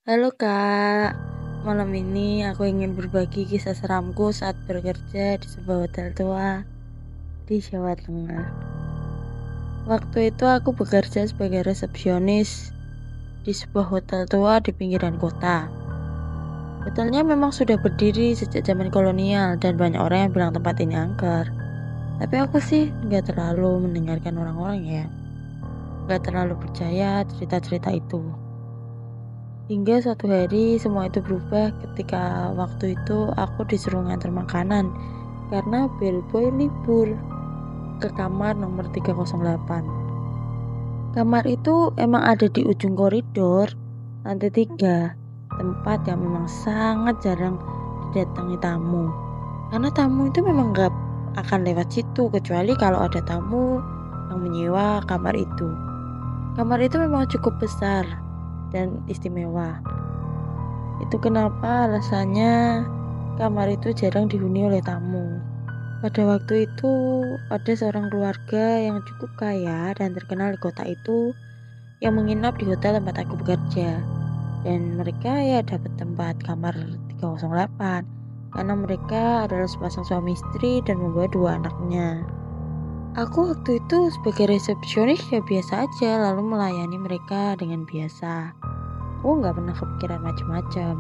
Halo Kak, malam ini aku ingin berbagi kisah seramku saat bekerja di sebuah hotel tua di Jawa Tengah. Waktu itu aku bekerja sebagai resepsionis di sebuah hotel tua di pinggiran kota. Hotelnya memang sudah berdiri sejak zaman kolonial dan banyak orang yang bilang tempat ini angker. Tapi aku sih nggak terlalu mendengarkan orang-orang ya, nggak terlalu percaya cerita-cerita itu. Hingga suatu hari semua itu berubah ketika waktu itu aku disuruh ngantar makanan karena bellboy libur ke kamar nomor 308. Kamar itu emang ada di ujung koridor lantai 3, tempat yang memang sangat jarang didatangi tamu. Karena tamu itu memang gak akan lewat situ kecuali kalau ada tamu yang menyewa kamar itu. Kamar itu memang cukup besar dan istimewa. Itu kenapa alasannya kamar itu jarang dihuni oleh tamu. Pada waktu itu ada seorang keluarga yang cukup kaya dan terkenal di kota itu yang menginap di hotel tempat aku bekerja. Dan mereka ya dapat tempat kamar 308 karena mereka adalah sepasang suami istri dan membawa 2 anaknya. Aku waktu itu sebagai resepsionis ya biasa aja lalu melayani mereka dengan biasa. Aku nggak pernah kepikiran macam-macam.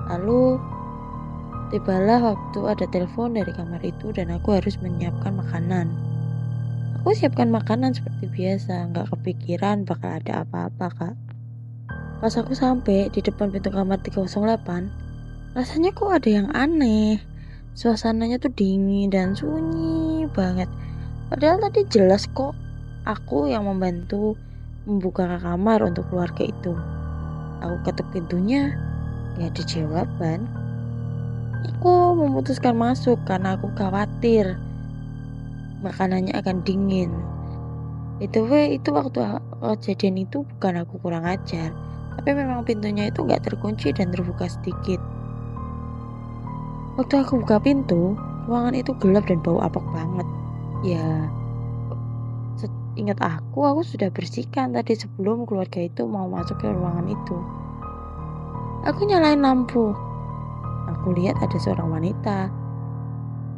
Lalu tibalah waktu ada telepon dari kamar itu dan aku harus menyiapkan makanan. Aku siapkan makanan seperti biasa, nggak kepikiran bakal ada apa-apa kak. Pas aku sampai di depan pintu kamar 308, rasanya kok ada yang aneh. Suasananya tuh dingin dan sunyi banget. Padahal tadi jelas kok aku yang membantu membuka kamar untuk keluarga itu. Aku ketuk pintunya, gak ada jawaban. Aku memutuskan masuk karena aku khawatir makanannya akan dingin. Itu waktu kejadian itu bukan aku kurang ajar, tapi memang pintunya itu gak terkunci dan terbuka sedikit. Waktu aku buka pintu, ruangan itu gelap dan bau apek banget. Ya, ingat aku sudah bersihkan tadi sebelum keluarga itu mau masuk ke ruangan itu. Aku nyalain lampu. Aku lihat ada seorang wanita.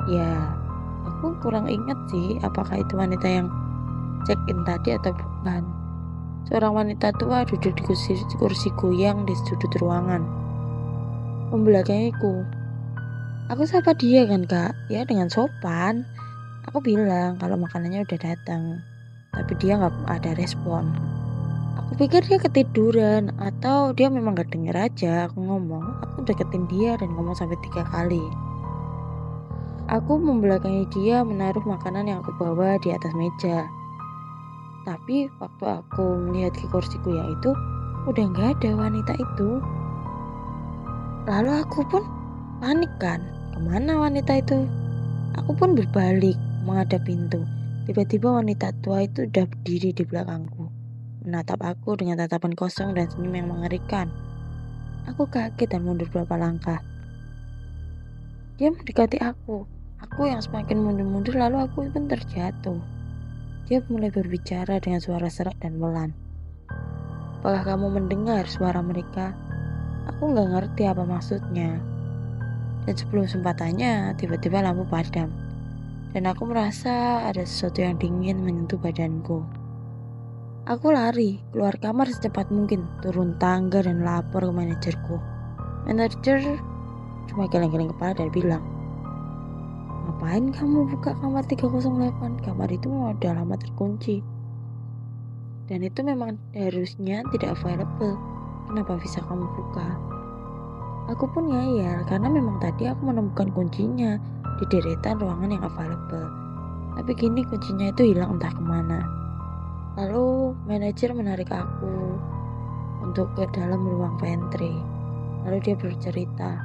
Ya, aku kurang ingat sih apakah itu wanita yang check-in tadi atau bukan. Seorang wanita tua duduk di kursi goyang di sudut ruangan, membelakangiku. Aku sapa dia kan kak, ya dengan sopan. Aku bilang kalau makanannya udah datang, tapi dia nggak ada respon. Aku pikir dia ketiduran atau dia memang gak denger aja aku ngomong. Aku deketin dia dan ngomong sampai 3 kali. Aku membelakangi dia menaruh makanan yang aku bawa di atas meja. Tapi waktu aku melihat ke kursiku yang itu, udah gak ada wanita itu. Lalu aku pun panik kan, kemana wanita itu? Aku pun berbalik menghadap pintu. Tiba-tiba wanita tua itu udah berdiri di belakangku, menatap aku dengan tatapan kosong dan senyum yang mengerikan. Aku kaget dan mundur beberapa langkah. Dia mendekati aku. Aku yang semakin mundur-mundur lalu aku pun terjatuh. Dia mulai berbicara dengan suara serak dan pelan. Apakah kamu mendengar suara mereka? Aku gak ngerti apa maksudnya. Dan sebelum sempat tanya, tiba-tiba lampu padam. Dan aku merasa ada sesuatu yang dingin menyentuh badanku. Aku lari, keluar kamar secepat mungkin, turun tangga dan lapor ke manajerku. Manajer cuma geleng-geleng kepala dan bilang, ngapain kamu buka kamar 308? Kamar itu udah lama terkunci. Dan itu memang harusnya tidak available. Kenapa bisa kamu buka? Aku pun ngeyel karena memang tadi aku menemukan kuncinya di deretan ruangan yang available. Tapi kini kuncinya itu hilang entah kemana. Lalu manajer menarik aku untuk ke dalam ruang pantry. Lalu dia bercerita,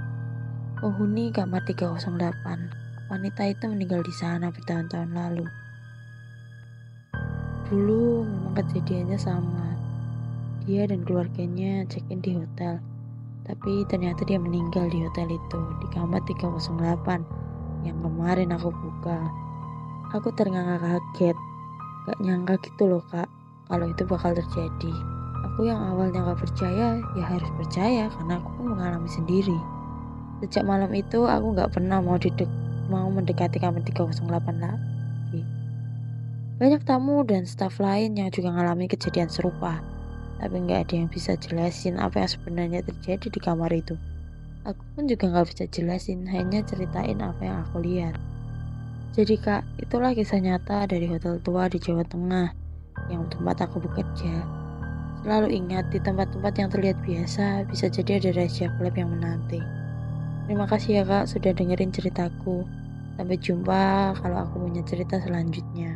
penghuni kamar 308. Wanita itu meninggal di sana bertahun-tahun lalu. Dulu memang kejadiannya sama. Dia dan keluarganya check-in di hotel. Tapi ternyata dia meninggal di hotel itu, di kamar 308 yang kemarin aku buka. Aku ternganga kaget. Gak nyangka gitu loh kak, kalau itu bakal terjadi. Aku Aku yang awalnya gak percaya, ya harus percaya karena aku pun mengalami sendiri. Sejak malam itu aku gak pernah mau mendekati kamar 308 lagi. Banyak tamu dan staf lain yang juga mengalami kejadian serupa, tapi nggak ada yang bisa jelasin apa yang sebenarnya terjadi di kamar itu. Aku pun juga nggak bisa jelasin, hanya ceritain apa yang aku lihat. Jadi kak, itulah kisah nyata dari hotel tua di Jawa Tengah yang tempat aku bekerja. Selalu ingat, di tempat-tempat yang terlihat biasa, bisa jadi ada rahasia gelap yang menanti. Terima kasih ya kak, sudah dengerin ceritaku. Sampai jumpa kalau aku punya cerita selanjutnya.